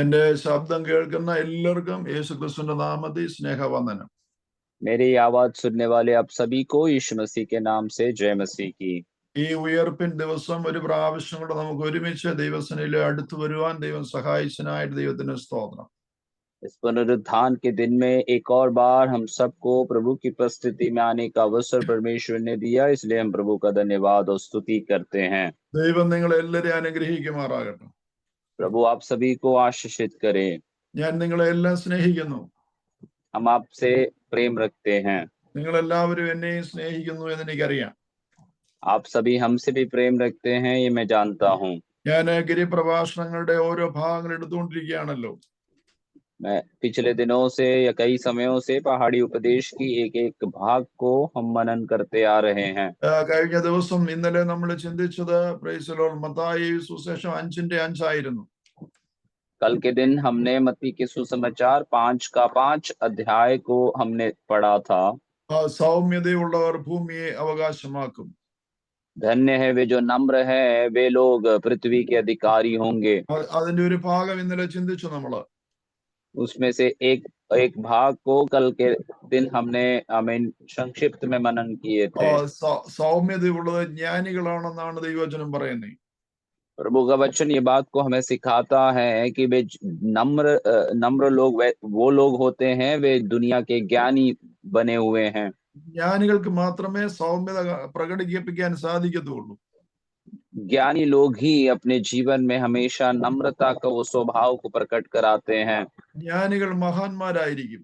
എന്റെ ശബ്ദം കേൾക്കുന്ന എല്ലാവർക്കും യേശുക്രിസ്തുവിന്റെ നാമത്തിൽ സ്നേഹവന്ദനം. मेरी आवाज सुनने वाले आप सभी को यीशु मसीह के नाम से जय मसीह की। ഈ ഉയർപ്പിൻ ദിവസം ഒരു പ്രാവശ്യം കൂടെ നമുക്ക് ഒരുമിച്ച് ദൈവസന്നിധിയിൽ അടുത്തു വരുവാൻ ദൈവം സഹായിച്ചതിനായിട്ട് ദൈവത്തിന് സ്തോത്രം. इस पुनरुत्थान के दिन में एक और बार हम सबको प्रभु की उपस्थिति में आने का अवसर परमेश्वर ने दिया, इसलिए हम प्रभु का धन्यवाद और स्तुति करते हैं। ദൈവം നിങ്ങളെ എല്ലാവരെയും അനുഗ്രഹിക്കുമാറാകട്ടെ. प्रभु आप सभी को आशीषित करे। ഞാൻ നിങ്ങളെ എല്ലാം സ്നേഹിക്കുന്നു. हम आपसे प्रेम रखते हैं। നിങ്ങൾ എല്ലാവരും എന്നെയും സ്നേഹിക്കുന്നു എന്ന് എനിക്കറിയാം. आप सभी हमसे भी प्रेम रखते हैं, ये मैं जानता हूँ। ഞാൻ ഗിരിപ്രഭാഷണങ്ങളുടെ ഓരോ ഭാഗങ്ങൾ എടുത്തുകൊണ്ടിരിക്കുകയാണല്ലോ. मैं पिछले दिनों से या कई समयों से पहाड़ी उपदेश की एक एक भाग को हम मनन करते आ रहे हैं। കഴിഞ്ഞ ദിവസം ഇന്നലെ നമ്മൾ ചിന്തിച്ചത് പ്രൈസ് ദി ലോർഡ് മത്തായി സുവിശേഷം 5:5 ആയിരുന്നു. कल के दिन हमने मत्ती के सुसमाचार 5 का 5 अध्याय को हमने पढ़ा था। സൗമ്യതയുള്ളവർ ഭൂമിയെ അവകാശമാക്കും. धन्य है वे जो नम्र है, वे लोग पृथ्वी के अधिकारी होंगे। അതിന്റെ ഒരു ഭാഗം ഇന്നലെ ചിന്തിച്ചു നമ്മള്. उसमें से एक भाग को कल के दिन हमने संक्षिप्त में मनन किए थे। സൗമ്യതയുള്ളത് ജ്ഞാനികളാണെന്നാണ് ദൈവവചനം പറയുന്നത്. प्रभु का वचन ये बात को हमें सिखाता है कि वे नम्र लोग वो लोग होते हैं, वे दुनिया के ज्ञानी बने हुए हैं। ജ്ഞാനികൾക്ക് മാത്രമേ സൗമ്യത പ്രകടിപ്പിക്കാൻ സാധിക്കത്തുള്ളൂ. ज्ञानी लोग ही अपने जीवन में हमेशा नम्रता का वो स्वभाव को प्रकट कराते हैं। ജ്ഞാനികൾ മഹാന്മാരായിരിക്കും.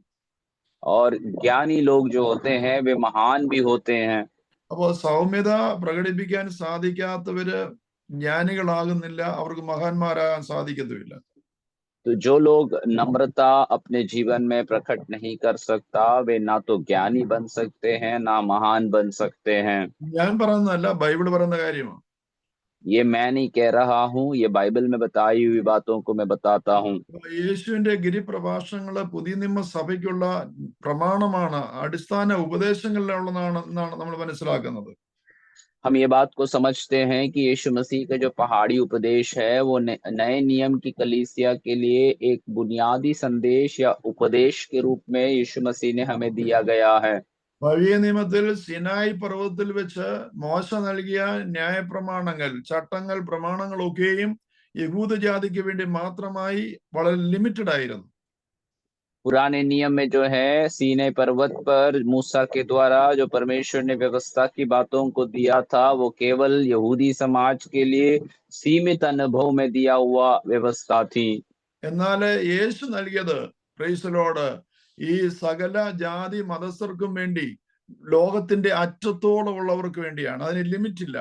और ज्ञानी लोग जो होते हैं वे महान भी होते हैं। അപ്പോൾ സൗമ്യത പ്രകടിപ്പിക്കാൻ സാധിക്കാത്തവര് ജ്ഞാനികളാകുന്നില്ല, അവർക്ക് മഹാന്മാരാകാൻ സാധിക്കത്തുമില്ല. तो जो लोग नम्रता अपने जीवन में प्रकट नहीं कर सकता, वे ना तो ज्ञानी बन सकते हैं ना महान बन सकते हैं। ഞാൻ പറയുന്നതല്ല, ബൈബിൾ പറയുന്ന കാര്യമാണ്. ये मैं नहीं कह रहा हूँ, ये बाइबल में बताई हुई बातों को मैं बताता हूँ। യേശുവിന്റെ ഗിരിപ്രഭാഷണങ്ങള് പുതിയ നിയമസഭയ്ക്കുള്ള പ്രമാണമാണ്, അടിസ്ഥാന ഉപദേശങ്ങളിലുള്ളതാണ് എന്നാണ് നമ്മൾ മനസ്സിലാക്കുന്നത്. हम ये बात को समझते हैं कि यीशु मसीह का जो पहाड़ी उपदेश है वो नए नियम की कलीसिया के लिए एक बुनियादी संदेश या उपदेश के रूप में यीशु मसीह ने हमें दिया गया है। പഴയ നിയമത്തിൽ സിനായി പർവ്വതത്തിൽ വെച്ച് മോശ നൽകിയ ന്യായപ്രമാണങ്ങൾ, ചട്ടങ്ങൾ, പ്രമാണങ്ങളൊക്കെയും യഹൂദ ജാതിക്ക് വേണ്ടി മാത്രമായി വളരെ ലിമിറ്റഡ് ആയിരുന്നു. पुराने नियम में जो है सीनै पर्वत पर मूसा के द्वारा जो परमेश्वर ने व्यवस्था की बातों को दिया था, वो केवल यहूदी समाज के लिए सीमित अनुभव में दिया हुआ व्यवस्था थी। എന്നാൽ യേശു നൽകിയത് പ്രൈസ് ദി ലോർഡ് ഈ സകല ജാതി മതസ്ഥർക്കും വേണ്ടി, ലോകത്തിന്റെ അറ്റത്തോളം ഉള്ളവർക്ക് വേണ്ടിയാണ്. അതിന് ലിമിറ്റ് ഇല്ല.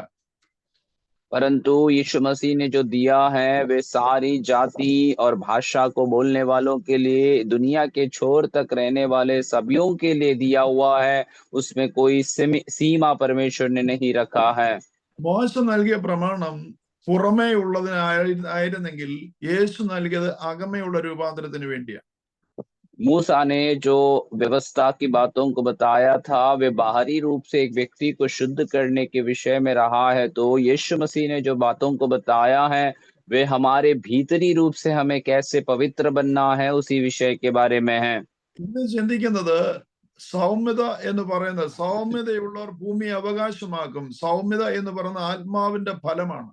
परंतु यीशु मसीह ने जो दिया है वे सारी जाति और भाषा को बोलने वालों के लिए, दुनिया के छोर तक रहने वाले सभियों के लिए दिया हुआ है। उसमें कोई सीमा परमेश्वर ने नहीं रखा है। മോശ നൽകിയ പ്രമാണം പുറമേ ഉള്ളതിനായിരുന്നെങ്കിൽ യേശു നൽകിയത് അകമയുള്ള രൂപാന്തരത്തിന് വേണ്ടിയാണ്. मूसा ने जो व्यवस्था की बातों को बताया था वे बाहरी रूप से एक व्यक्ति को शुद्ध करने के विषय में रहा है, तो यीशु मसीह ने जो बातों को बताया है वे हमारे भीतरी रूप से हमें कैसे पवित्र बनना है उसी विषय के बारे में है। ഇന്ന് ചിന്തിക്കുന്നത് സൗമ്യത എന്ന് പറയുന്നത്, സൗമ്യതയുള്ളവർ ഭൂമി അവകാശമാക്കും. സൗമ്യത എന്ന് പറയുന്ന ആത്മാവിന്റെ ഫലമാണ്.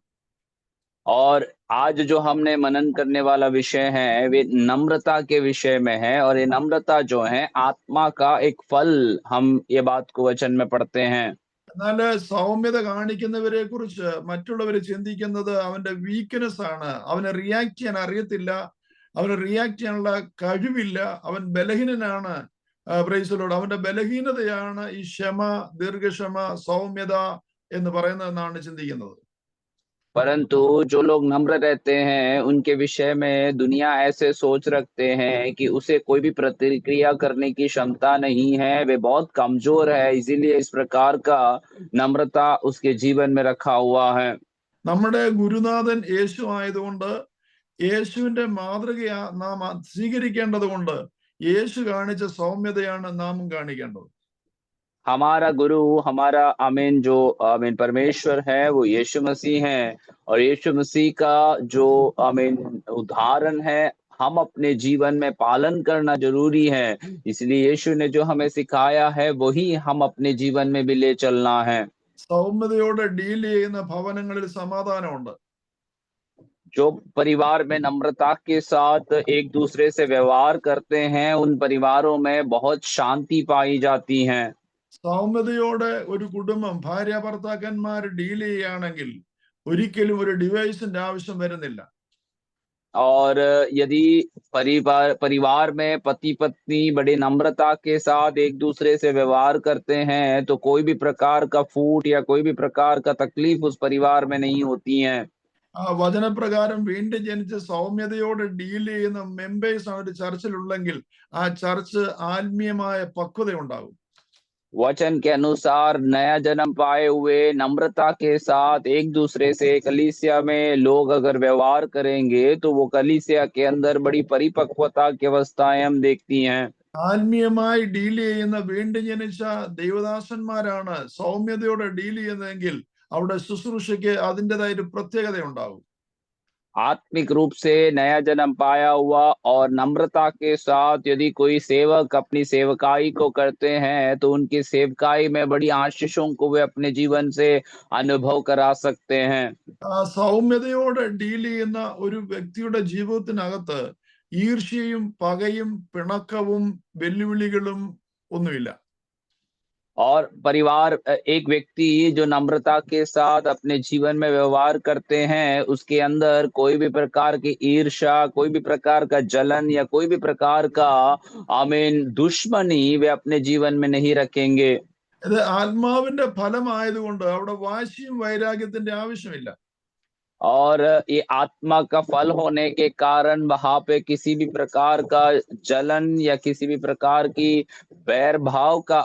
और आज जो हमने मनन करने वाला विषय है वे नम्रता के विषय में है, और ये नम्रता जो है आत्मा का एक फल, हम ये बात को वचन में पढ़ते हैं। എന്നാല് സൗമ്യത കാണിക്കുന്നവരെ കുറിച്ച് മറ്റുള്ളവര് ചിന്തിക്കുന്നത് അവന്റെ വീക്ക്നെസ് ആണ്, അവന് റിയാക്ട് ചെയ്യാൻ അറിയത്തില്ല, അവന് റിയാക്ട് ചെയ്യാനുള്ള കഴിവില്ല, അവൻ ബലഹീനനാണ്. പ്രൈസ് ദി ലോർഡ്, അവന്റെ ബലഹീനതയാണ് ഈ ക്ഷമ, ദീർഘക്ഷമ, സൗമ്യത എന്ന് പറയുന്നതെന്നാണ് ചിന്തിക്കുന്നത്. परंतु जो लोग नम्र रहते हैं उनके विषय में दुनिया ऐसे सोच रखते हैं कि उसे कोई भी प्रतिक्रिया करने की क्षमता नहीं है, वे बहुत कमजोर है, इसीलिए इस प्रकार का नम्रता उसके जीवन में रखा हुआ है। നമ്മുടെ ഗുരുനാഥൻ യേശു ആയതുകൊണ്ട്, യേശുവിന്റെ മാതൃക നാം സ്വീകരിക്കേണ്ടത് കൊണ്ട് യേശു കാണിച്ച സൗമ്യതയാണ് നാമും കാണിക്കേണ്ടത്. हमारा गुरु, हमारा आमीन जो आमीन परमेश्वर है वो यीशु मसीह हैं, और यीशु मसीह का जो आमीन उदाहरण है हम अपने जीवन में पालन करना ज़रूरी है। इसलिए यीशु ने जो हमें सिखाया है वही हम अपने जीवन में भी ले चलना है। സൗമ്യതയോടെ ഡീൽ ചെയ്യുന്ന ഭവനങ്ങളിൽ സമാധാനമുണ്ട്. जो परिवार में नम्रता के साथ एक दूसरे से व्यवहार करते हैं, उन परिवारों में बहुत शांति पाई जाती है। സൗമ്യതയോടെ ഒരു കുടുംബം ഭാര്യ ഭർത്താക്കന്മാർ ഡീൽ ചെയ്യുകയാണെങ്കിൽ ഒരിക്കലും ഒരു ഡിവൈസിന്റെ ആവശ്യം വരുന്നില്ല. और यदि परिवार में पति पत्नी बड़ी नम्रता के साथ एक दूसरे से व्यवहार करते हैं तो कोई भी प्रकार का फूट या कोई भी प्रकार का तकलीफ उस परिवार में नहीं होती है। ആ വചനപ്രകാരം വീണ്ടും ജനിച്ച് സൗമ്യതയോടെ ഡീൽ ചെയ്യുന്ന മെമ്പേഴ്സ് ആണ് ഒരു ചർച്ചിലുള്ളെങ്കിൽ ആ ചർച്ച് ആത്മീയമായ പക്വത ഉണ്ടാകും. वचन के अनुसार नया जन्म पाए हुए नम्रता के साथ एक दूसरे से कलीसिया में लोग अगर व्यवहार करेंगे तो वो कलीसिया के अंदर बड़ी परिपक्वता की अवस्थाएं हम देखती हैं। ആത്മീയമായി ഡീൽ ചെയ്യുന്ന വീണ്ടും ജനിച്ച ദൈവദാസന്മാരാണ് സൗമ്യതയോടെ ഡീൽ ചെയ്യുന്നതെങ്കിൽ അവിടെ ശുശ്രൂഷയ്ക്ക് അതിൻ്റെതായ ഒരു പ്രത്യേകത ഉണ്ടാകും. आत्मिक रूप से नया जन्म पाया हुआ और नम्रता के साथ यदि कोई सेवक अपनी सेवकाई को करते हैं तो उनकी सेवकाई में बड़ी आशीषों को वे अपने जीवन से अनुभव करा सकते हैं। സൗമ്യതയോടെ ഡീൽ ചെയ്യുന്ന ഒരു വ്യക്തിയുടെ ജീവിതത്തിനകത്ത് ഈർഷ്യയും പകയും പിണക്കവും വെല്ലുവിളികളും ഒന്നുമില്ല. और परिवार एक व्यक्ति जो नम्रता के साथ अपने जीवन में व्यवहार करते हैं उसके अंदर कोई भी प्रकार की ईर्ष्या, कोई भी प्रकार का जलन या कोई भी प्रकार का आमीन दुश्मनी वे अपने जीवन में नहीं रखेंगे। ഇത് ആത്മാവിന്റെ ഫലമായതുകൊണ്ട് അവിടെ വാശിയും വൈരാഗ്യത്തിന്റെ आവശ്യമില്ല. और ये आत्मा का फल होने के कारण वहां पे किसी भी प्रकार का जलन या किसी भी प्रकार की बैर भाव का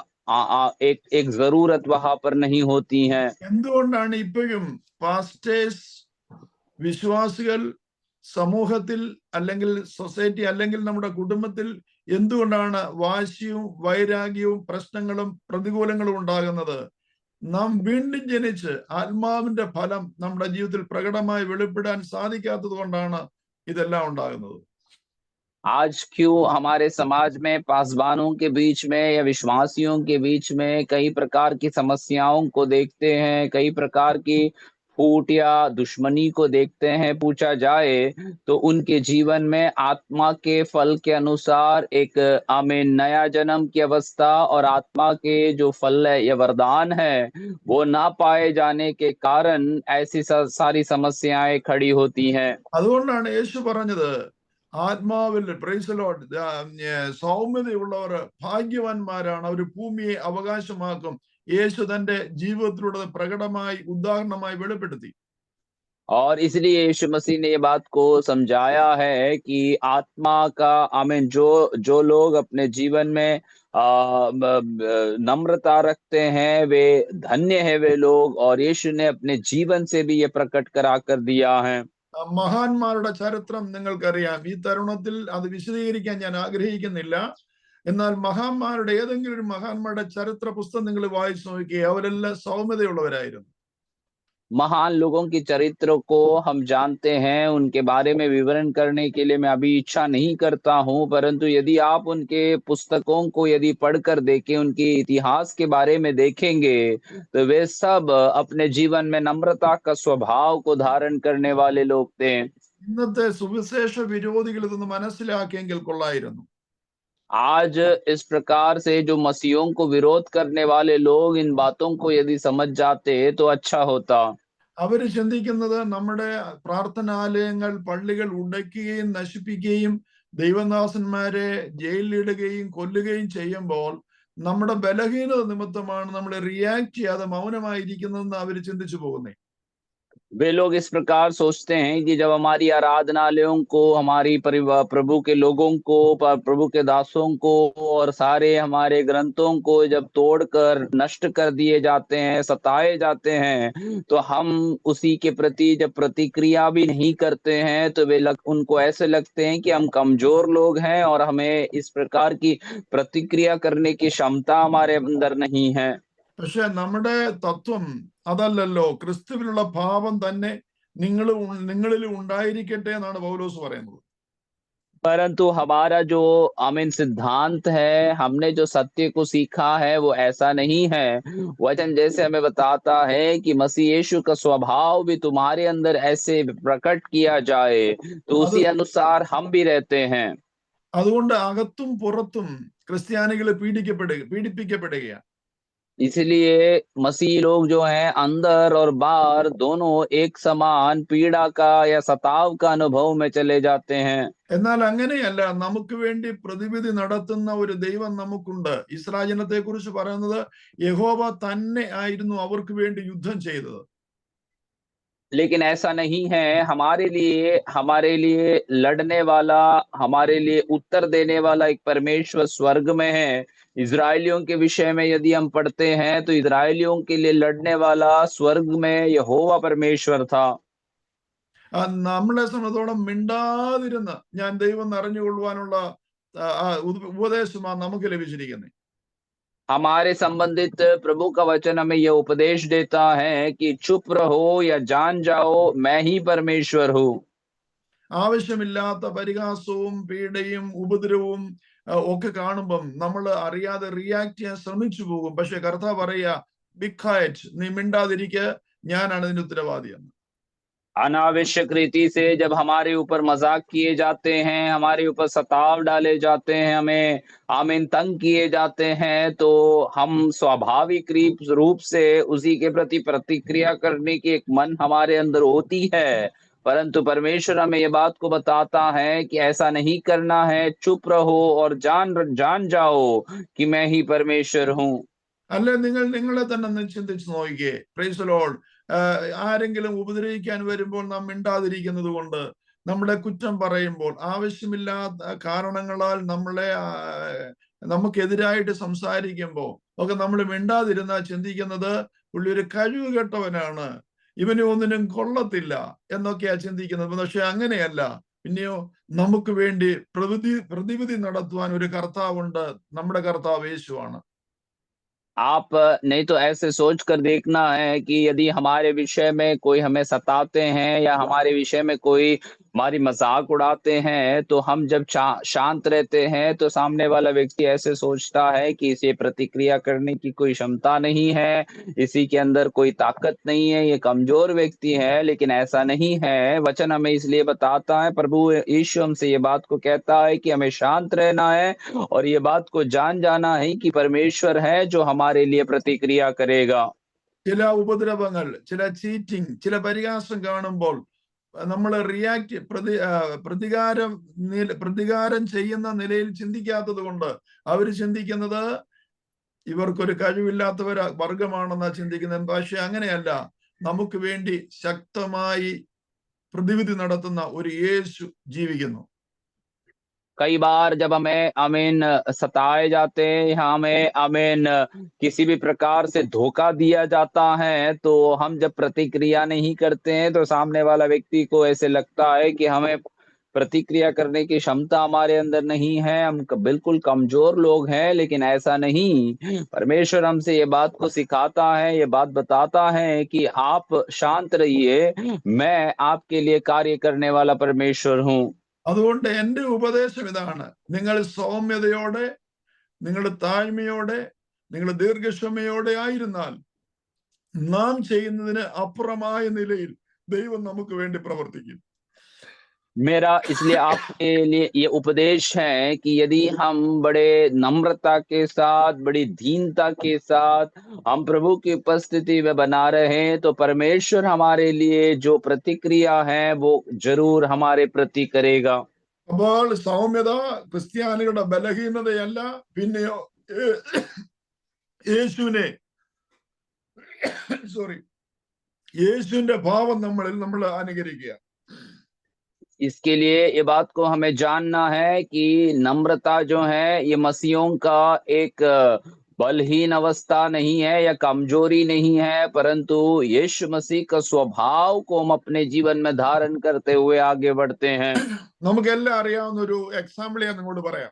एक जरूरत वहां पर नहीं होती है। എന്തുകൊണ്ടാണ് ഇപ്പോഴും പാസ്റ്റേഴ്സ്, വിശ്വാസികൾ സമൂഹത്തിൽ അല്ലെങ്കിൽ സൊസൈറ്റി അല്ലെങ്കിൽ നമ്മുടെ കുടുംബത്തിൽ എന്തുകൊണ്ടാണ് വാശിയും വൈരാഗ്യവും പ്രശ്നങ്ങളും പ്രതികൂലങ്ങളും ഉണ്ടാകുന്നത്? നാം വീണ്ടും ജനിച്ച് ആത്മാവിന്റെ ഫലം നമ്മുടെ ജീവിതത്തിൽ പ്രകടമായി വെളിപ്പെടാൻ സാധിക്കാത്തത് കൊണ്ടാണ് ഇതെല്ലാം ഉണ്ടാകുന്നത്. आज क्यों हमारे समाज में पासवानों के बीच में या विश्वासियों के बीच में कई प्रकार की समस्याओं को देखते हैं, कई प्रकार की फूट या दुश्मनी को देखते हैं, पूछा जाए तो उनके जीवन में आत्मा के फल के अनुसार एक आमीन नया जन्म की अवस्था और आत्मा के जो फल है या वरदान है वो ना पाए जाने के कारण ऐसी सारी समस्याएं खड़ी होती हैं। അതുകൊണ്ടാണ് യേശു പറഞ്ഞത് ആത്മാവിൽ പ്രൈസ് ദി ലോർഡ് സൗമ്യതയുള്ളവർ ഭാഗ്യവാന്മാരാണ്, അവർ ഭൂമിയെ അവകാശമാക്കും. യേശു തന്റെ ജീവിതത്തിലൂടെ പ്രകടമായി ഉദാഹരണമായി വെളിപ്പെടുത്തി. और इसलिए यीशु मसीह ने ये बात को समझाया है कि आत्मा का आमीन जो लोग अपने जीवन में नम्रता रखते हैं वे धन्य है वे लोग, और यीशु ने अपने जीवन से भी ये प्रकट करा कर दिया है। മഹാന്മാരുടെ ചരിത്രം നിങ്ങൾക്കറിയാം. ഈ തരുണത്തിൽ അത് വിശദീകരിക്കാൻ ഞാൻ ആഗ്രഹിക്കുന്നില്ല. എന്നാൽ മഹാന്മാരുടെ ഏതെങ്കിലും ഒരു മഹാന്മാരുടെ ചരിത്ര പുസ്തകം നിങ്ങൾ വായിച്ചു നോക്കിയേ, അവരെല്ലാം സൗമ്യതയുള്ളവരായിരുന്നു. महान लोगों के चरित्रों को हम जानते हैं, उनके बारे में विवरण करने के लिए मैं अभी इच्छा नहीं करता हूं, परंतु यदि आप उनके पुस्तकों को यदि पढ़कर देखें, उनके इतिहास के बारे में देखेंगे तो वे सब अपने जीवन में नम्रता का स्वभाव को धारण करने वाले लोग थे। ഇന്നത്തെ സുവിശേഷ വിരോധികൾ ഇതൊന്ന് മനസ്സിലാക്കിയെങ്കിൽ കൊള്ളായിരുന്നു. आज इस प्रकार से जो मसीहों को विरोध करने वाले लोग इन बातों को यदि समझ जाते तो अच्छा होता। അവര് ചിന്തിക്കുന്നത് നമ്മുടെ പ്രാർത്ഥനാലയങ്ങൾ, പള്ളികൾ ഉടയ്ക്കുകയും നശിപ്പിക്കുകയും ദൈവദാസന്മാരെ ജയിലിലിടുകയും കൊല്ലുകയും ചെയ്യുമ്പോൾ നമ്മുടെ ബലഹീനത നിമിത്തമാണ് നമ്മൾ റിയാക്ട് ചെയ്യാതെ മൗനമായിരിക്കുന്നതെന്ന് അവർ ചിന്തിച്ചു പോകുന്നേ. वे लोग इस प्रकार सोचते हैं कि जब हमारी आराधनालयों को, हमारी परिवार, प्रभु के लोगों को, प्रभु के दासों को और सारे हमारे ग्रंथों को जब तोड़कर नष्ट कर दिए जाते हैं, सताए जाते हैं, तो हम उसी के प्रति जब प्रतिक्रिया भी नहीं करते हैं तो उनको ऐसे लगते हैं कि हम कमजोर लोग हैं और हमें इस प्रकार की प्रतिक्रिया करने की क्षमता हमारे अंदर नहीं है। പക്ഷെ നമ്മുടെ തത്വം അതല്ലല്ലോ. ക്രിസ്തുവിലുള്ള ഭാവം തന്നെ നിങ്ങളിൽ ഉണ്ടായിരിക്കട്ടെ എന്നാണ് പൗലോസ് പറയുന്നത്. परंतु हमारा जो सिद्धांत है, हमने जो सत्य को सीखा है वो ऐसा नहीं है। वचन जैसे हमें बताता है कि मसीह यीशु का स्वभाव भी तुम्हारे अंदर ऐसे प्रकट किया जाए, तो അത് उसी अनुसार हम भी रहते हैं। അതുകൊണ്ട് അകത്തും പുറത്തും ക്രിസ്ത്യാനികൾ പീഡിപ്പിക്കപ്പെടുകയാണ്. इसलिए मसीह लोग जो हैं अंदर और बाहर दोनों एक समान पीड़ा का या सताव का अनुभव में चले जाते हैं। എന്നാൽ അങ്ങനെയല്ല, നമുക്ക് വേണ്ടി പ്രതിവിധി നടത്തുന്ന ഒരു ദൈവം നമുക്കുണ്ട്. ഇസ്രായേൽ ജനത്തെ കുറിച്ച് പറയുന്നത് യഹോവ തന്നെ ആയിരുന്നു അവർക്ക് വേണ്ടി യുദ്ധം ചെയ്തത്. लेकिन ऐसा नहीं है। हमारे लिए लड़ने वाला, हमारे लिए उत्तर देने वाला एक परमेश्वर स्वर्ग में है। इज़राइलियों के विषय में यदि हम पढ़ते हैं तो इज़राइलियों के लिए लड़ने वाला स्वर्ग में यहोवा परमेश्वर था। നമ്മളെ സംബന്ധിച്ചോളം മിണ്ടാതിരുന്ന് ഞാൻ ദൈവം അറിഞ്ഞുകൊള്ളുവാനുള്ള ഉപദേശമാണ് നമുക്ക് ലഭിച്ചിരിക്കുന്നത്. हमारे संबंधित प्रभु का वचन हमें यह उपदेश देता है कि चुप रहो या जान जाओ, मैं ही परमेश्वर हूँ। ആവശ്യമില്ലാത്ത പരിഹാസവും പീഡയും ഉപദ്രവവും ഒക്കെ കാണുമ്പം നമ്മൾ അറിയാതെ റിയാക്ട് ചെയ്യാൻ ശ്രമിച്ചു പോകും. പക്ഷെ കർത്താവ് പറയുക, ബി ക്വയറ്റ്, നീ മിണ്ടാതിരിക്കുക, ഞാനാണ് ഇതിന്റെ ഉത്തരവാദി എന്ന്. अनावश्यक रीति से जब हमारे ऊपर मजाक किए जाते हैं, हमारे ऊपर सताव डाले जाते हैं, हमें तंग किए जाते हैं, तो हम स्वाभाविक रूप से उसी के प्रति प्रतिक्रिया करने की एक मन हमारे अंदर होती है। परंतु परमेश्वर हमें ये बात को बताता है कि ऐसा नहीं करना है। चुप रहो और जान जाओ कि मैं ही परमेश्वर हूँ। അല്ലെ, നിങ്ങളെ തന്നെ ചിന്തിച്ച് നോക്കിക്കേ. Praise the Lord. ആരെങ്കിലും ഉപദ്രവിക്കാൻ വരുമ്പോൾ നാം മിണ്ടാതിരിക്കുന്നത് കൊണ്ട്, നമ്മളെ കുറ്റം പറയുമ്പോൾ, ആവശ്യമില്ലാത്ത കാരണങ്ങളാൽ നമുക്കെതിരായിട്ട് സംസാരിക്കുമ്പോൾ ഒക്കെ നമ്മൾ മിണ്ടാതിരുന്ന ചിന്തിക്കുന്നത് പുള്ളി ഒരു കഴിവ് കെട്ടവനാണ്, ഇവന് ഒന്നിനും കൊള്ളത്തില്ല എന്നൊക്കെയാ ചിന്തിക്കുന്നത്. പക്ഷെ അങ്ങനെയല്ല. പിന്നെയോ, നമുക്ക് വേണ്ടി പ്രതിവിധി നടത്തുവാൻ ഒരു കർത്താവുണ്ട്. നമ്മുടെ കർത്താവ് യേശുവാണ്. आप नहीं तो ऐसे सोच कर देखना है कि यदि हमारे विषय में कोई हमें सताते हैं या हमारे विषय में कोई हमारी मजाक उड़ाते हैं, तो हम जब शांत रहते हैं तो सामने वाला व्यक्ति ऐसे सोचता है कि इसे प्रतिक्रिया करने की कोई क्षमता नहीं है, इसी के अंदर कोई ताकत नहीं है, ये कमजोर व्यक्ति है। लेकिन ऐसा नहीं है। वचन हमें इसलिए बताता है, प्रभु यीशु हमसे ये बात को कहता है कि हमें शांत रहना है और ये बात को जाना है कि परमेश्वर है जो हमारे लिए प्रतिक्रिया करेगा। ചില ഉപദ്രവങ്ങൾ, ചില ചീറ്റിംഗ്, ചില പരിഹാസം കാണുമ്പോൾ നമ്മൾ പ്രതികാരം ചെയ്യുന്ന നിലയിൽ ചിന്തിക്കാത്തത് കൊണ്ട് അവർ ചിന്തിക്കുന്നത് ഇവർക്കൊരു കഴിവില്ലാത്ത വർഗമാണെന്നാ ചിന്തിക്കുന്നത്. പക്ഷെ അങ്ങനെയല്ല. നമുക്ക് വേണ്ടി ശക്തമായി പ്രതിവിധി നടത്തുന്ന ഒരു യേശു ജീവിക്കുന്നു. कई बार जब हमें सताए जाते हैं या हमें किसी भी प्रकार से धोखा दिया जाता है, तो हम जब प्रतिक्रिया नहीं करते हैं तो सामने वाला व्यक्ति को ऐसे लगता है कि हमें प्रतिक्रिया करने की क्षमता हमारे अंदर नहीं है, हम बिल्कुल कमजोर लोग हैं। लेकिन ऐसा नहीं। परमेश्वर हमसे ये बात को सिखाता है, ये बात बताता है कि आप शांत रहिए, मैं आपके लिए कार्य करने वाला परमेश्वर हूँ। അതുകൊണ്ട് എൻ്റെ ഉപദേശം ഇതാണ്: നിങ്ങൾ സൗമ്യതയോടെ, നിങ്ങൾ താഴ്മയോടെ, നിങ്ങൾ ദീർഘക്ഷമയോടെ ആയിരുന്നാൽ നാം ചെയ്യുന്നതിന് അപ്പുറമായ നിലയിൽ ദൈവം നമുക്ക് വേണ്ടി പ്രവർത്തിക്കും. मेरा इसलिए आपके लिए ये उपदेश है कि यदि हम बड़े नम्रता के साथ, बड़ी दीनता के साथ हम प्रभु की उपस्थिति में बना रहे, तो परमेश्वर हमारे लिए जो प्रतिक्रिया है वो जरूर हमारे प्रति करेगा। അപ്പോൾ സൗമ്യത ക്രിസ്ത്യാനികളുടെ ബലഹീനതയല്ല, പിന്നെയോ യേശുവിനെ യേശുവിന്റെ ഭാവം നമ്മൾ അനുകരിക്കുക. इसके लिए ये बात को हमें जानना है कि नम्रता जो है ये मसीहों का एक बलहीन अवस्था नहीं है या कमजोरी नहीं है, परंतु यीशु मसीह का स्वभाव को हम अपने जीवन में धारण करते हुए आगे बढ़ते हैं। നമുക്കെല്ലാം അറിയാവുന്ന ഒരു എക്സാമ്പിൾ ഞാൻ നിങ്ങളോട് പറയാം.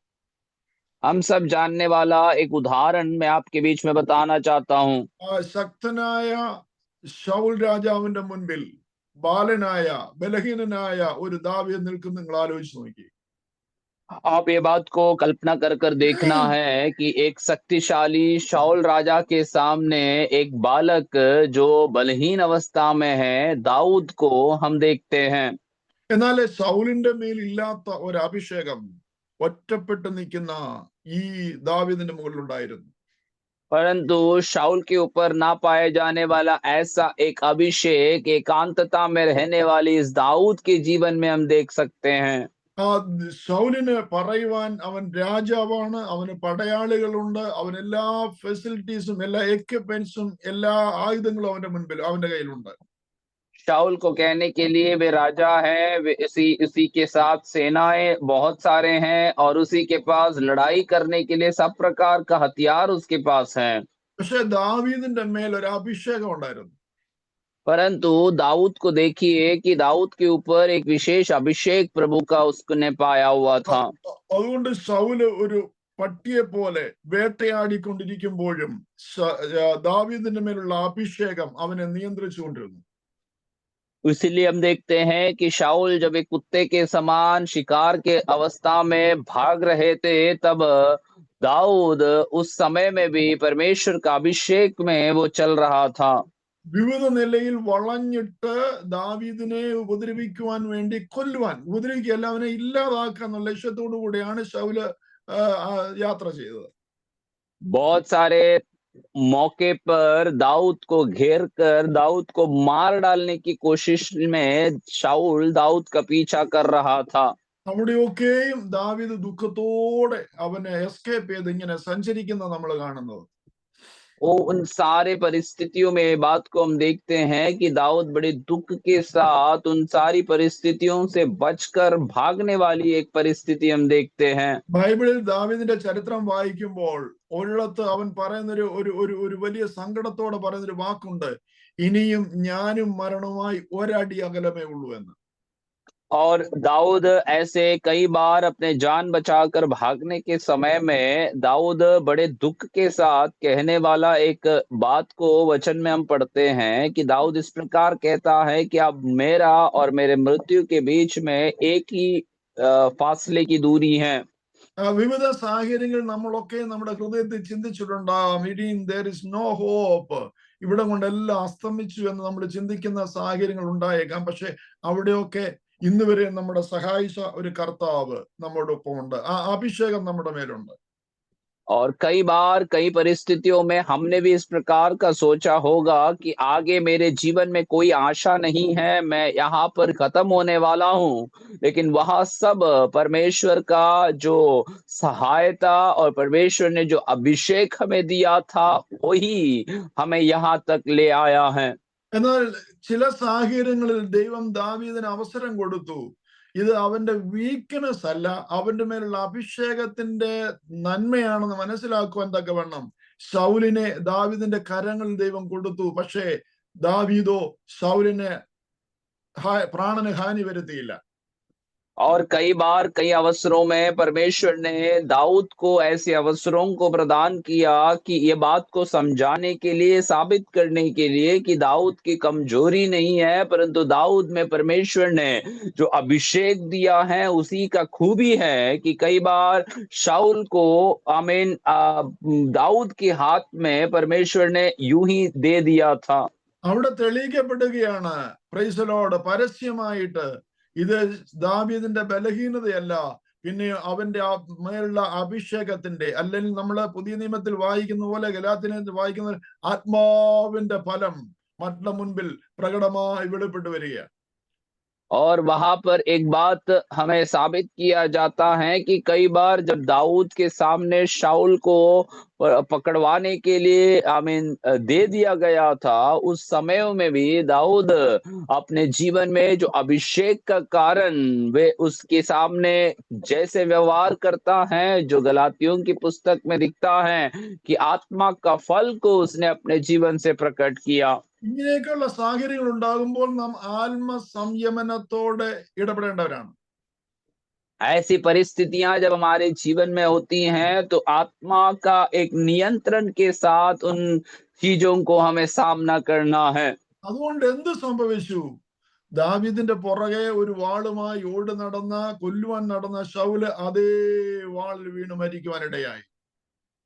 हम सब जानने वाला एक उदाहरण मैं आपके बीच में बताना चाहता हूँ। ശക്തനായ ശൗൽ രാജാവിന്റെ മുൻപിൽ ബാലനായ ബലഹീനനായ ഒരു ദാവീദ് നിൽക്കും. നിങ്ങൾ ആലോചിച്ച് നോക്കി. आप ये बात को कल्पना कर कर देखना है कि एक शक्तिशाली शाऊल राजा के सामने एक बालक जो बलहीन अवस्था में है, दाऊद को हम देखते हैं। എന്നാൽ ശൗലിന്റെ മേൽ ഇല്ലാത്ത ഒരു അഭിഷേകം ഒറ്റപ്പെട്ട് നിൽക്കുന്ന ഈ ദാവീദിന്റെ മുകളിലുണ്ടായിരുന്നു. परंतु शाऊल के ऊपर ना पाए जाने वाला ऐसा एक अभिषेक एकांतता में रहने वाली इस दाऊद के जीवन में हम देख सकते हैं। ശൗലിന് പറയുവാൻ അവൻ രാജാവാണ്, അവന് പടയാളികളുണ്ട്, അവൻ എല്ലാ ഫെസിലിറ്റീസും എല്ലാ എക്യുപ്മെന്റ്സും എല്ലാ ആയുധങ്ങളും അവന്റെ കയ്യിലുണ്ട്. शाऊल को कहने के लिए वे राजा हैं, वे उसी के साथ सेनाएं बहुत सारे हैं और उसी के पास लड़ाई करने के लिए सब प्रकार का हथियार उसके पास हैं। പക്ഷെ ദാവീദിന്റെ മേൽ ഒരു അഭിഷേകം ഉണ്ടായിരുന്നു. परंतु दाऊद को देखिए कि दाऊद के ऊपर एक विशेष अभिषेक प्रभु का उसने पाया हुआ था। അതുകൊണ്ട് ശൗല് ഒരു പട്ടിയെ പോലെ വേട്ടയാടിക്കൊണ്ടിരിക്കുമ്പോഴും ദാവീദിന്റെ മേലുള്ള അഭിഷേകം അവനെ നിയന്ത്രിച്ചുകൊണ്ടിരുന്നു. इसीलिए हम देखते हैं कि शाऊल जब एक कुत्ते के समान शिकार के अवस्था में भाग रहे थे, तब दाऊद उस समय में भी परमेश्वर का अभिषेक में वो चल रहा था। വിവിധ നിലയിൽ വളഞ്ഞിട്ട് ദാവീദിനെ ഉപദ്രവിക്കുവാൻ വേണ്ടി ഉപദ്രവിക്കുകയല്ല, അവനെ ഇല്ലാതാക്കാന്ന ലക്ഷ്യത്തോടു കൂടിയാണ് ശൗല് യാത്ര ചെയ്തത്. बहुत सारे मौके पर दाऊद को घेर कर दाऊद को मार डालने की कोशिश में शाऊल दाऊद का पीछा कर रहा था। അവിടെയൊക്കെയും ദാവീദ് ദുഃഖത്തോടെ അവനെ എസ്കേപ്പ് ചെയ്ത് ഇങ്ങനെ സഞ്ചരിക്കുന്ന നമ്മൾ കാണുന്നത്. उन सारे परिस्थितियों में ये बात को हम देखते हैं कि दाऊद बड़े दुख के साथ उन सारी परिस्थितियों से बचकर भागने वाली एक परिस्थिति हम देखते हैं। ബൈബിളിൽ ദാവീദിന്റെ ചരിത്രം വായിക്കുമ്പോൾ ഒരിടത്ത് അവൻ പറയുന്നൊരു ഒരു വലിയ സങ്കടത്തോടെ പറയുന്നൊരു വാക്കുണ്ട്, ഇനിയും ഞാനും മരണവുമായി ഒരടി അകലമേ ഉള്ളൂ എന്ന്. और दाऊद ऐसे कई बार अपने जान बचाकर भागने के समय में दाऊद बड़े दुख के साथ कहने वाला एक बात को वचन में हम पढ़ते हैं कि दाऊद इस प्रकार कहता है कि अब मेरा और मेरे मृत्यु के बीच में एक ही फासले की दूरी है। വിവിധ സാഹചര്യങ്ങൾ നമ്മളൊക്കെ നമ്മുടെ ഹൃദയത്തിൽ ചിന്തിച്ചിട്ടുണ്ടാകും, there is no hope, ഇവിടെ കൊണ്ടെല്ലാം അസ്തമിച്ചു എന്ന് നമ്മൾ ചിന്തിക്കുന്ന സാഹചര്യങ്ങൾ ഉണ്ടായേക്കാം. പക്ഷെ അവിടെയൊക്കെ ഇന്ന് വരെ നമ്മുടെ സഹായിച്ച ഒരു കർത്താവ് നമ്മോടൊപ്പം ഉണ്ട്, ആ അഭിഷേകം നമ്മുടെ മേലുണ്ട്. और कई बार कई परिस्थितियों में हमने भी इस प्रकार का सोचा होगा कि आगे मेरे जीवन में कोई आशा नहीं है, मैं यहाँ पर खत्म होने वाला हूँ, लेकिन वह सब परमेश्वर का जो सहायता और परमेश्वर ने जो अभिषेक हमें दिया था वही हमें यहाँ तक ले आया है। എന്നാൽ ചില സാഹചര്യങ്ങളിൽ ദൈവം ദാവീദിന് അവസരം കൊടുത്തു. ഇത് അവന്റെ വീക്ക്നെസ് അല്ല, അവന്റെ മേലുള്ള അഭിഷേകത്തിന്റെ നന്മയാണെന്ന് മനസ്സിലാക്കുവാൻ തക്കവണ്ണം ശൗലിനെ ദാവീദിന്റെ കരങ്ങളിൽ ദൈവം കൊടുത്തു. പക്ഷേ ദാവീദോ ശൗലിന് പ്രാണന് ഹാനി വരുത്തിയില്ല. और कई बार कई अवसरों में परमेश्वर ने दाऊद को ऐसे अवसरों को प्रदान किया कि ये बात को समझाने के लिए, साबित करने के लिए कि दाऊद की कमजोरी नहीं है, परंतु दाऊद में परमेश्वर ने जो अभिषेक दिया है उसी का खूबी है कि कई बार शाऊल को आमीन दाऊद के हाथ में परमेश्वर ने यूं ही दे दिया था। അവിടെ തെളിയിക്കപ്പെടുകയാണ്, പ്രൈസ് ദി ലോർഡ്, പരസ്യമായിട്ട് ഇത് ദാവീദിന്റെ ബലഹീനതയല്ല, പിന്നെ അവന്റെ മേലുള്ള അഭിഷേകത്തിന്റെ, അല്ലെങ്കിൽ നമ്മള് പുതിയ നിയമത്തിൽ വായിക്കുന്ന പോലെ ഗലാത്യനിൽ വായിക്കുന്ന ആത്മാവിന്റെ ഫലം മറ്റുള്ള മുൻപിൽ പ്രകടമായി വെളിപ്പെട്ടു വരിക. और वहां पर एक बात हमें साबित किया जाता है कि कई बार जब दाऊद के सामने शाऊल को पकड़वाने के लिए दे दिया गया था, उस समयों में भी दाऊद अपने जीवन में जो अभिषेक का कारण वे उसके सामने जैसे व्यवहार करता है, जो गलातियों की पुस्तक में दिखता है कि आत्मा का फल को उसने अपने जीवन से प्रकट किया। ഇങ്ങനെയൊക്കെയുള്ള സാഹചര്യങ്ങൾ ഉണ്ടാകുമ്പോൾ നാം ആത്മസംയമനത്തോടെ ഇടപെടേണ്ടവരാണ്. ऐसी परिस्थितियां जब हमारे जीवन में होती हैं तो आत्मा का एक नियंत्रण के साथ उन चीजों को हमें सामना करना है। അതുകൊണ്ട് എന്ത് സംഭവിച്ചു? ദാവീദിന്റെ പുറകെ ഒരു വാളുമായി ഓടി നടന്ന കൊല്ലുവാൻ നടന്ന ശൗല് അതേ വാളിൽ വീണ് മരിക്കുവാനിടയായി.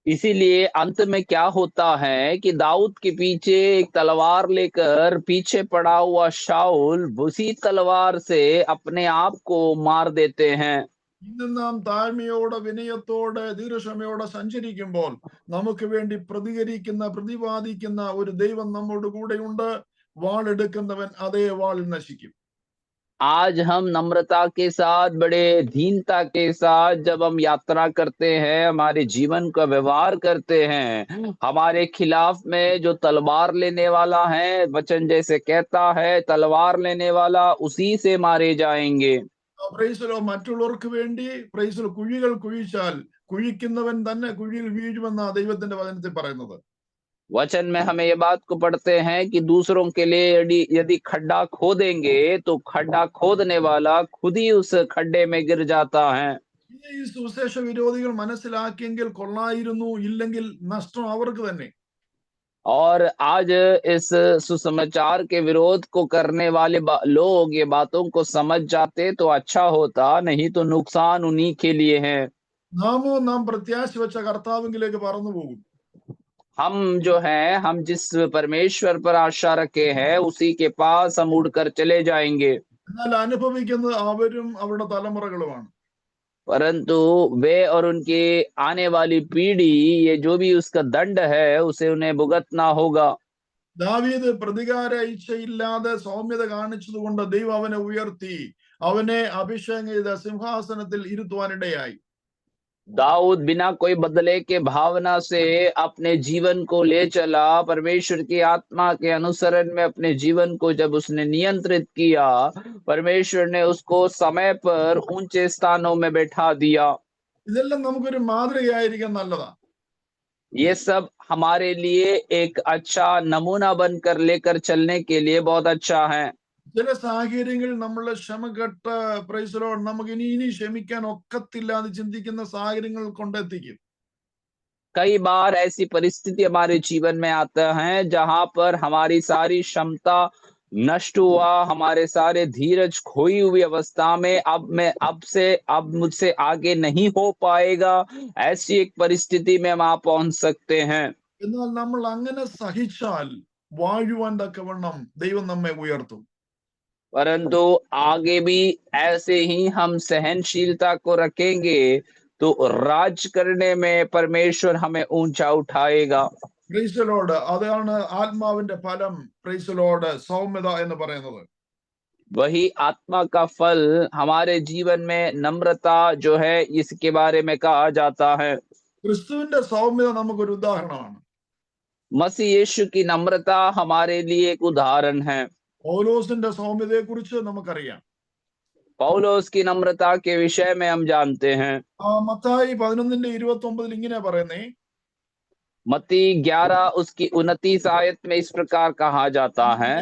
इसीलिए अंत में क्या होता है कि दाऊद के पीछे एक तलवार लेकर पीछे पड़ा हुआ शाऊल उसी तलवार से अपने आप को मार देते हैं। ഇന്ന് നാം താഴ്മയോടെ വിനയത്തോടെ ദീർഘക്ഷമയോടെ സഞ്ചരിക്കുമ്പോൾ നമുക്ക് വേണ്ടി പ്രതിവാദിക്കുന്ന ഒരു ദൈവം നമ്മോട് കൂടെയുണ്ട്. വാളെടുക്കുന്നവൻ അതേ വാളിൽ നശിക്കും. आज हम नम्रता के साथ, बड़े दीनता के साथ जब हम यात्रा करते हैं, हमारे जीवन का व्यवहार करते हैं, हमारे खिलाफ में जो तलवार लेने वाला है, वचन जैसे कहता है, तलवार लेने वाला उसी से मारे जाएंगे। പ്രൈസലോ മറ്റുള്ളവർക്ക് വേണ്ടി പ്രൈസലോ കുഴികൾ കുഴിച്ചാൽ കുഴിക്കുന്നവൻ തന്നെ കുഴിയിൽ വീഴുമെന്ന ദൈവത്തിന്റെ വചനത്തിൽ പറയുന്നത്. वचन में हमें ये बात को पढ़ते हैं कि दूसरों के लिए यदि यदि खड्डा खोदेंगे तो खड्डा खोदने वाला खुद ही उस खड्डे में गिर जाता है। ഈ സുവിശേഷ വിരോധികൾ മനസ്സിലാക്കിയെങ്കിൽ കൊള്ളായിരുന്നു, ഇല്ലെങ്കിൽ നഷ്ടം അവർക്ക് തന്നെ. और आज इस सुसमाचार के विरोध को करने वाले लोग ये बातों को समझ जाते तो अच्छा होता, नहीं तो नुकसान उन्हीं के लिए है। നാം പ്രത്യാശ വെച്ച കർത്താവിലേക്ക് പറന്നു പോകും. हम जो है, हम जिस परमेश्वर पर आशा रखे हैं उसी के पास हम उड़कर चले जाएंगे। എന്നാൽ അനുഭവിക്കുന്നത് അവരും അവരുടെ തലമുറകളുമാണ്. परंतु वे और उनकी आने वाली पीढ़ी, ये जो भी उसका दंड है उसे उन्हें भुगतना होगा। ദാവീദ് പ്രതികാര ഇച്ഛയില്ലാതെ സൗമ്യത കാണിച്ചതുകൊണ്ട് ദൈവം അവനെ ഉയർത്തി അവനെ അഭിഷേകം ചെയ്ത സിംഹാസനത്തിൽ ഇരുത്തുവാനിടയായി. दाऊद बिना कोई बदले के भावना से अपने जीवन को ले चला। परमेश्वर की आत्मा के अनुसरण में अपने जीवन को जब उसने नियंत्रित किया, परमेश्वर ने उसको समय पर ऊंचे स्थानों में बैठा दिया। ഇതെല്ലാം നമുക്കൊരു മാതൃകയായിരിക്കാൻ നല്ലതാ. ये सब हमारे लिए एक अच्छा नमूना बनकर लेकर चलने के लिए बहुत अच्छा है। ചില സാഹചര്യങ്ങളിൽ നമ്മളെ ക്ഷമകെട്ട പ്രൈസലോ നമുക്ക് ഇനി ക്ഷമിക്കാൻ ഒക്കത്തില്ല എന്ന് ചിന്തിക്കുന്ന സാഹചര്യങ്ങൾ കൊണ്ടെത്തിക്കും. कई बार ऐसी परिस्थिति हमारे जीवन में आता है जहां पर हमारी सारी क्षमता नष्ट हुआ, हमारे सारे धीरज खोई हुई अवस्था में अब मुझसे आगे नहीं हो पाएगा, ऐसी एक परिस्थिति में हम आ पहुंच सकते हैं। എന്നാൽ നമ്മൾ അങ്ങനെ സഹിച്ചാൽ വാഴുവാൻ തക്കവണ്ണം ദൈവം നമ്മെ ഉയർത്തും. परंतु आगे भी ऐसे ही हम सहनशीलता को रखेंगे तो राज करने में परमेश्वर हमें ऊंचा उठाएगा। പ്രൈസലോട് അതാണ് ആത്മാവിന്റെ ഫലം. പ്രൈസലോട് സൗമ്യത എന്ന് പറയുന്നത്. वही आत्मा का फल हमारे जीवन में नम्रता जो है, इसके बारे में कहा जाता है। ക്രിസ്തുവിന്റെ സൗമ്യത നമുക്കൊരു ഉദാഹരണമാണ്. मसीह यीशु की नम्रता हमारे लिए एक उदाहरण है। പൗലോസിന്റെ സൗമ്യതയെ കുറിച്ച് നമുക്കറിയാം. पौलुस की नम्रता के विषय में हम जानते हैं। മത്തായി 11:29 ഇങ്ങനെ പറയുന്നേ, मत्ती 11 उसकी 29 आयत में इस प्रकार कहा जाता है,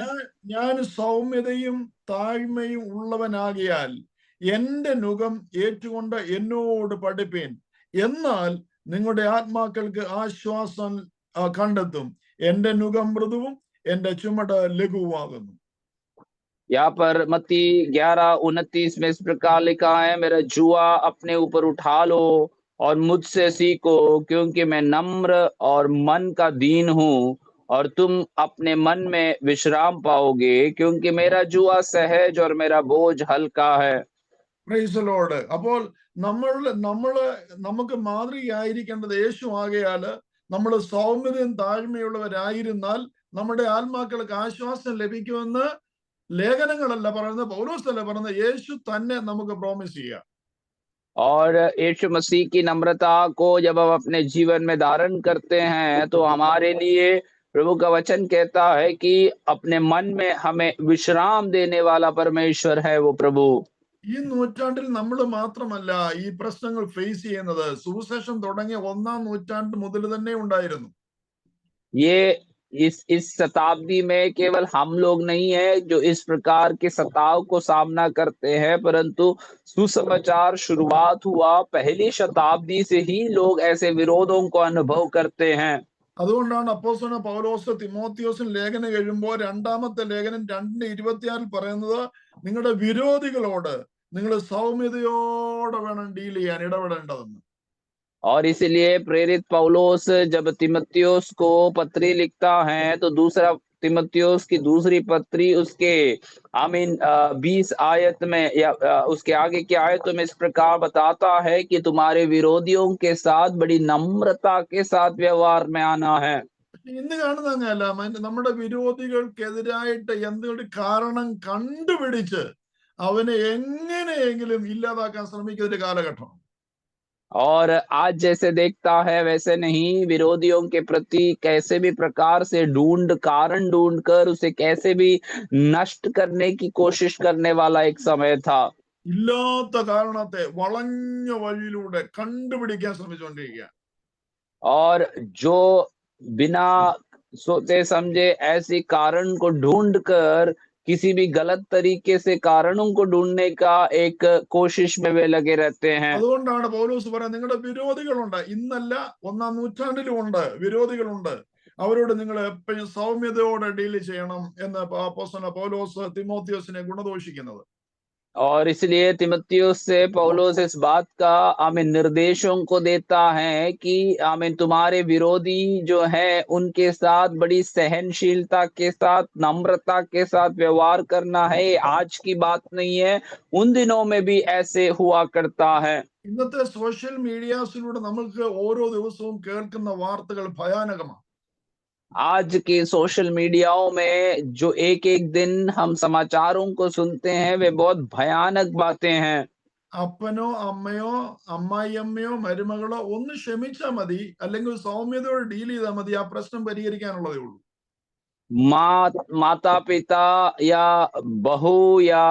ഞാൻ സൗമ്യതയും താഴ്മയും ഉള്ളവനാകിയാൽ എന്റെ നുകം ഏറ്റുകൊണ്ട് എന്നോട് പഠിപ്പീൻ, എന്നാൽ നിങ്ങളുടെ ആത്മാക്കൾക്ക് ആശ്വാസം കണ്ടെത്തും. എന്റെ നുകം മൃദുവും എന്റെ ചുമട് ലഘുവുമാകുന്നു. यहाँ पर मत्ती 11:29 में इस प्रकार लिखा है, मेरा जुआ अपने ऊपर उठा लो और मुझसे सीखो, क्योंकि मैं नम्र और मन का दीन हूँ, और तुम अपने मन में विश्राम पाओगे, क्योंकि मेरा जुआ सहज और मेरा बोझ हल्का है। Praise the Lord. അപ്പോൾ നമുക്ക് മാതൃകയായിരിക്കേണ്ടത് യേശു ആകയാല് നമ്മൾ സൗമ്യതയും താഴ്മയുള്ളവരായിരുന്നാൽ നമ്മുടെ ആത്മാക്കൾക്ക് ആശ്വാസം ലഭിക്കുമെന്ന് ലേഖനങ്ങളല്ല പറയുന്നത്, പൗലോസ് അല്ല പറയുന്നത്, യേശു തന്നെ നമുക്ക് പ്രോമിസ് ചെയ്യുക. और यीशु मसीह की नम्रता को जब हम अपने जीवन में धारण करते हैं तो हमारे लिए प्रभु का वचन कहता है कि अपने मन में हमें विश्राम देने वाला परमेश्वर है वो प्रभु। ഈ നൂറ്റാണ്ടിൽ നമ്മൾ മാത്രമല്ല ഈ പ്രശ്നങ്ങൾ ഫേസ് ചെയ്യുന്നത്, സുവിശേഷം തുടങ്ങിയ 1-ാം നൂറ്റാണ്ട് മുതൽ തന്നെ ഉണ്ടായിരുന്നു. ये इस शताब्दी में केवल हम लोग नहीं है जो इस प्रकार के सताव को सामना करते हैं, परंतु सुसमाचार शुरुआत हुआ पहली शताब्दी से ही लोग ऐसे विरोधों को अनुभव करते हैं। അതുകൊണ്ടാണ് അപ്പോസ്തലനായ പൗലോസ് തിമോത്തിയോസിന് ലേഖനം എഴുതുമ്പോൾ 2-ാമത്തെ ലേഖനം 2:26 പറയുന്നത്, നിങ്ങളുടെ വിരോധികളോട് നിങ്ങൾ സൗമ്യതയോടെ വേണം ഡീൽ ചെയ്യാൻ, ഇടപെടേണ്ടതെന്ന്. और इसलिए प्रेरित पौलुस जब तिमोथियुस को पत्री लिखता है तो दूसरा तिमोथियुस की दूसरी पत्री उसके 20 आयत में या उसके आगे की आयतों में इस प्रकार बताता है कि तुम्हारे विरोधियों के साथ बड़ी नम्रता के साथ व्यवहार में आना है। ഇന്ന് കാണുന്ന അങ്ങനെയല്ല, നമ്മുടെ വിരോധികൾക്കെതിരായിട്ട് എന്തെങ്കിലും കാരണം കണ്ടുപിടിച്ച് അവനെ എങ്ങനെയെങ്കിലും ഇല്ലാതാക്കാൻ ശ്രമിക്കുന്ന ഒരു കാലഘട്ടം. और आज जैसे देखता है वैसे नहीं, विरोधियों के प्रति कैसे भी प्रकार से कारण ढूंढ कर उसे कैसे भी नष्ट करने की कोशिश करने वाला एक समय था। ഇല്ലാത്ത കാരണത്തെ വളഞ്ഞ വഴിയിലൂടെ കണ്ടുപിടിക്കാൻ ശ്രമിച്ചുകൊണ്ടിരിക്കുക. और जो बिना सोचे समझे ऐसी कारण को ढूंढ कर किसी भी गलत तरीके से कारणों को ढूंढने का एक कोशिश में वे लगे रहते हैं। അതുകൊണ്ടാണ് പൗലോസ് പറയുന്നത്, നിങ്ങളുടെ വിരോധികളുണ്ട്, ഇന്നല്ല 1-ാം നൂറ്റാണ്ടിലും ഉണ്ട് വിരോധികളുണ്ട്, അവരോട് നിങ്ങൾ എപ്പോഴും സൗമ്യതയോടെ ഡീൽ ചെയ്യണം എന്ന് അപ്പോസ്തലനായ പൗലോസ് തിമോത്തിയോസിനെ ഗുണദോഷിക്കുന്നത്. और इसलिए तिमोथियुस से पौलुस इस बात का हमें निर्देशों को देता है कि हमें तुम्हारे विरोधी जो है उनके साथ बड़ी सहनशीलता के साथ, नम्रता के साथ व्यवहार करना है। ये आज की बात नहीं है, उन दिनों में भी ऐसे हुआ करता है। ഇന്നത്തെ സോഷ്യൽ മീഡിയാസിലൂടെ നമുക്ക് ഓരോ ദിവസവും കേൾക്കുന്ന വാർത്തകൾ ഭയാനകമാണ്. आज के सोशल मीडियाओं में जो एक-एक दिन हम समाचारों को सुनते हैं वे बहुत भयानक बातें हैं। അപ്പനോ അമ്മയോ അമ്മായിയമ്മയോ മരുമകളോ ഒന്ന് ക്ഷമിച്ചാൽ മതി, അല്ലെങ്കിൽ സൗമ്യതയോടെ ഡീൽ ചെയ്താൽ മതി, ആ പ്രശ്നം പരിഹരിക്കാനുള്ളതേ ഉള്ളൂ. माता पिता या बहू या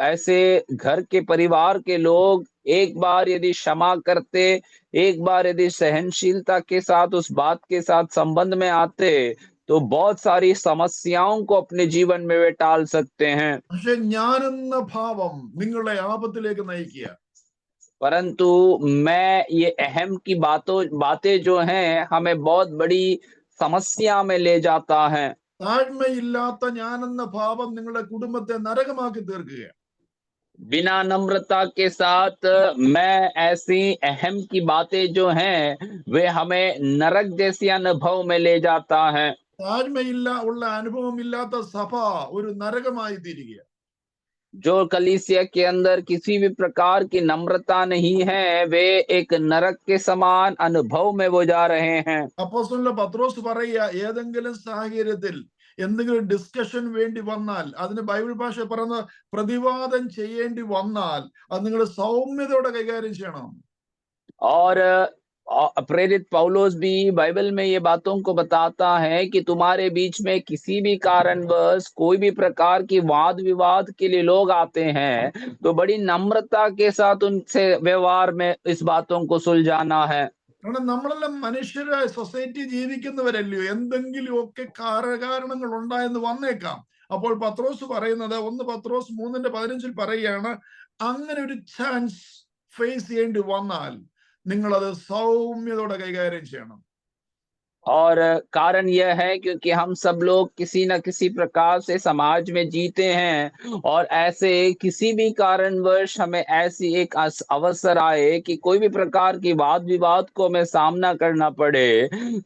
ऐसे घर के परिवार के लोग एक बार यदि क्षमा करते, एक बार यदि सहनशीलता के साथ उस बात के साथ संबंध में आते तो बहुत सारी समस्याओं को अपने जीवन में वे टाल सकते हैं। പക്ഷെ ഞാനെന്ന ഭാവം നിങ്ങളെ ആപത്തിലേക്ക് നയിക്കുക. परंतु मैं ये अहम की बातें जो हैं हमें बहुत बड़ी समस्या में ले जाता है। താഴ്മയില്ലാത്ത ഞാനെന്ന ഭാവം നിങ്ങളുടെ കുടുംബത്തെ നരകമാക്കി തീർക്കുക. बिना नम्रता के साथ मैं ऐसी अहम की बातें जो हैं वे हमें नरक जैसी अनुभव में ले जाता है। ഉള്ള അനുഭവമില്ലാത്ത സഭ ഒരു നരകമായി തീരുക. जो कलीसिया के अंदर किसी भी प्रकार की नम्रता नहीं है वे एक नरक के समान अनुभव में वो जा रहे हैं। അപ്പോസ്തലൻ പത്രോസ് പറയുക, ഏതെങ്കിലും സാഹചര്യത്തിൽ എന്തെങ്കിലും ഡിസ്കഷൻ വേണ്ടി വന്നാൽ, അതിന് ബൈബിൾ ഭാഷ പറയുന്ന പ്രതിവാദം ചെയ്യേണ്ടി വന്നാൽ അത് നിങ്ങൾ സൗമ്യതയോടെ കൈകാര്യം ചെയ്യണം. और प्रेरित पौलुस भी बाइबल में ये बातों को बताता है कि तुम्हारे बीच में किसी भी कारणवश कोई भी प्रकार की वाद विवाद के लिए लोग आते हैं तो बड़ी नम्रता के साथ उनसे व्यवहार में इस बातों को सुलझाना है। കാരണം നമ്മളെല്ലാം മനുഷ്യരായ സൊസൈറ്റി ജീവിക്കുന്നവരല്ലയോ, എന്തെങ്കിലുമൊക്കെ കാരണങ്ങൾ ഉണ്ടായെന്ന് വന്നേക്കാം. അപ്പോൾ പത്രോസ് പറയുന്നത് 1 പത്രോസ് 3:15 പറയുകയാണ്, അങ്ങനെ ഒരു ചാൻസ് ഫേസ് ചെയ്യേണ്ടി വന്നാൽ നിങ്ങൾ അത് സൗമ്യതയോടെ കൈകാര്യം ചെയ്യണം. और कारण यह है क्योंकि हम सब लोग किसी न किसी प्रकार से समाज में जीते हैं और ऐसे किसी भी कारणवश हमें ऐसी एक अवसर आए कि कोई भी प्रकार की वाद विवाद को हमें सामना करना पड़े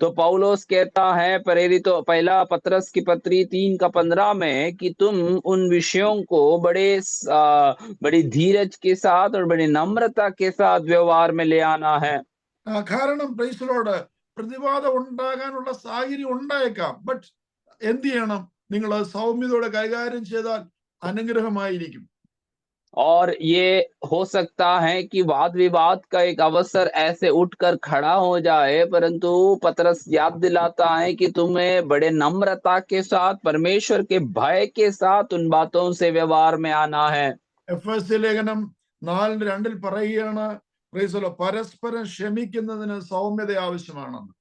तो पौलुस कहता है प्रेरित पहला पत्रस की पत्री 3:15 में कि तुम उन विषयों को बड़ी धीरज के साथ और बड़ी नम्रता के साथ व्यवहार में ले आना है। കാരണം പ്രൈസിലോട് പ്രതിവാദം ഉണ്ടാകാനുള്ള സാഹചര്യം ഉണ്ടായേക്കാം, ബട്ട് എന്ത് ചെയ്യണം, നിങ്ങൾ സൗമ്യതയോടെ കൈകാര്യം ചെയ്താൽ അനുഗ്രഹമായിരിക്കും. और ये हो सकता है कि वाद विवाद का एक अवसर ऐसे उठकर खड़ा हो जाए, परंतु पतरस याद दिलाता है कि तुम्हें बड़े नम्रता के साथ, परमेश्वर के भय के साथ उन बातों से व्यवहार में आना है। എഫേസ്യ ലേഖനം 4:2 പറയുകയാണ്, praise the Lord, പരസ്പരം ക്ഷമിക്കുന്നതിന് സൗമ്യത ആവശ്യമാണെന്ന്.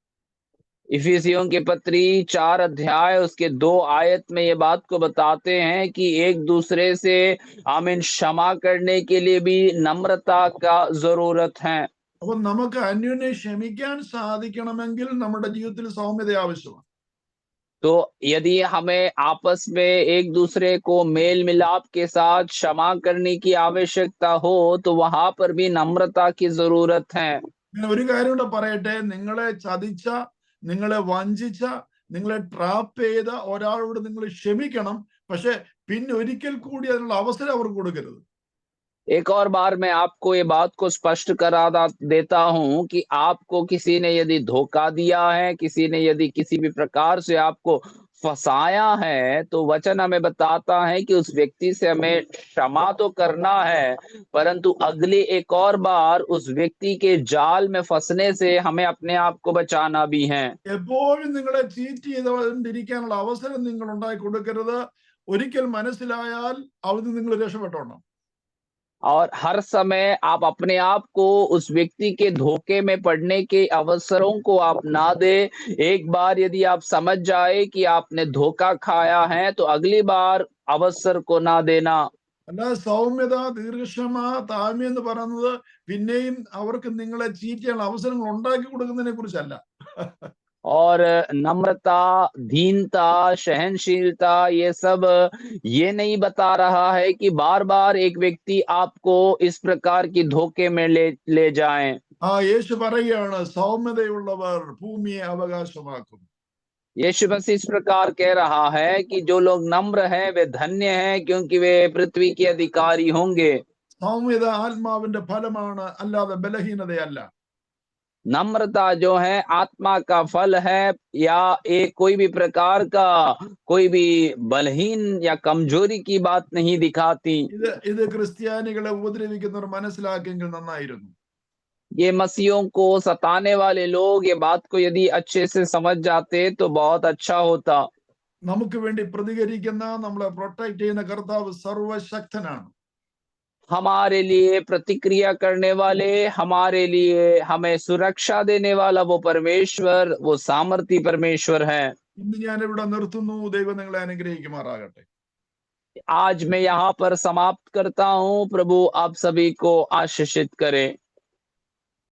इफिसियों की पत्री 4 अध्याय उसके 2 आयत में ये बात को बताते हैं कि एक दूसरे से आमीन क्षमा करने के लिए भी नम्रता का जरूरत है। അപ്പൊ നമുക്ക് അന്യോന്യം ക്ഷമിക്കാൻ സാധിക്കണമെങ്കിൽ നമ്മുടെ ജീവിതത്തിൽ സൗമ്യത ആവശ്യമാണ്. तो यदि हमें आपस में एक दूसरे को मेल मिलाप के साथ क्षमा करने की आवश्यकता हो, तो वहां पर भी नम्रता की जरूरत है। പിന്നെ ഒരു കാര്യം കൂടെ പറയട്ടെ, നിങ്ങളെ ചതിച്ച, നിങ്ങളെ വഞ്ചിച്ച, നിങ്ങളെ ട്രാപ്പ് ചെയ്ത ഒരാളോട് നിങ്ങൾ ക്ഷമിക്കണം. പക്ഷെ പിന്നെ ഒരിക്കൽ കൂടി അതിനുള്ള അവസരം അവർക്ക് കൊടുക്കരുത്. एक और बार मैं आपको ये बात को स्पष्ट देता हूं कि आपको किसी ने यदि धोखा दिया है, किसी ने यदि किसी भी प्रकार से आपको फंसाया है, तो वचन हमें बताता है कि उस व्यक्ति से हमें क्षमा तो करना है, परंतु अगली एक और बार उस व्यक्ति के जाल में फंसने से हमें अपने आप को बचाना भी है। എപ്പോഴും നിങ്ങളെ ചീറ്റ് ചെയ്തുകൊണ്ടിരിക്കാനുള്ള അവസരം നിങ്ങൾ ഉണ്ടാക്കി കൊടുക്കരുത്. ഒരിക്കൽ മനസ്സിലായാൽ അവിടെ നിങ്ങൾ രക്ഷപ്പെട്ടോണം. और हर समय आप अपने आप को उस व्यक्ति के धोखे में पड़ने के अवसरों को आप ना दें। एक बार यदि आप समझ जाए कि आपने धोखा खाया है, तो अगली बार अवसर को ना देना। അല്ല, സൗമ്യത, ദീർഘക്ഷമ, താഴ്മ എന്ന് പറയുന്നത് പിന്നെയും അവർക്ക് നിങ്ങളെ ചീറ്റ് ചെയ്യാനുള്ള അവസരങ്ങൾ ഉണ്ടാക്കി കൊടുക്കുന്നതിനെ കുറിച്ചല്ല. और नम्रता, दीनता, सहनशीलता, ये सब ये नहीं बता रहा है कि बार-बार एक व्यक्ति आपको इस प्रकार की धोखे में ले जाए। യേശു പറയുകയാണ്, സൗമ്യതയുള്ളവർ ഭൂമിയെ അവകാശമാക്കും. यीशु मसीह इस प्रकार कह रहा है कि जो लोग नम्र हैं वे धन्य हैं, क्योंकि वे पृथ्वी के अधिकारी होंगे। സൗമ്യത ആത്മാവിന്റെ ഫലമാണ്, അല്ലാതെ ബലഹീനതയല്ല. नम्रता जो है आत्मा का फल है, या एक कोई भी प्रकार का कोई भी बलहीन या कमजोरी की बात नहीं दिखाती। ഇത് ക്രിസ്ത്യാനികളെ ഉപദ്രവിക്കുന്നവർ മനസ്സിലാക്കിയെങ്കിൽ നന്നായിരുന്നു. ये मसीहों को सताने वाले लोग ये बात को यदि अच्छे से समझ जाते तो बहुत अच्छा होता। നമുക്ക് വേണ്ടി പ്രതികരിക്കുന്ന, നമ്മളെ പ്രൊട്ടക്ട് ചെയ്യുന്ന കർത്താവ് സർവശക്തനാണ്. हमारे लिए प्रतिक्रिया करने वाले, हमारे लिए हमें सुरक्षा देने वाला वो परमेश्वर, वो सामर्थी परमेश्वर है। ഇന്ന് ഞാൻ ഇവിടെ നിർത്തുന്നു. ദൈവം നിങ്ങളെ അനുഗ്രഹിക്കുമാറാകട്ടെ. आज मैं यहाँ पर समाप्त करता हूँ। प्रभु आप सभी को आशीषित करे।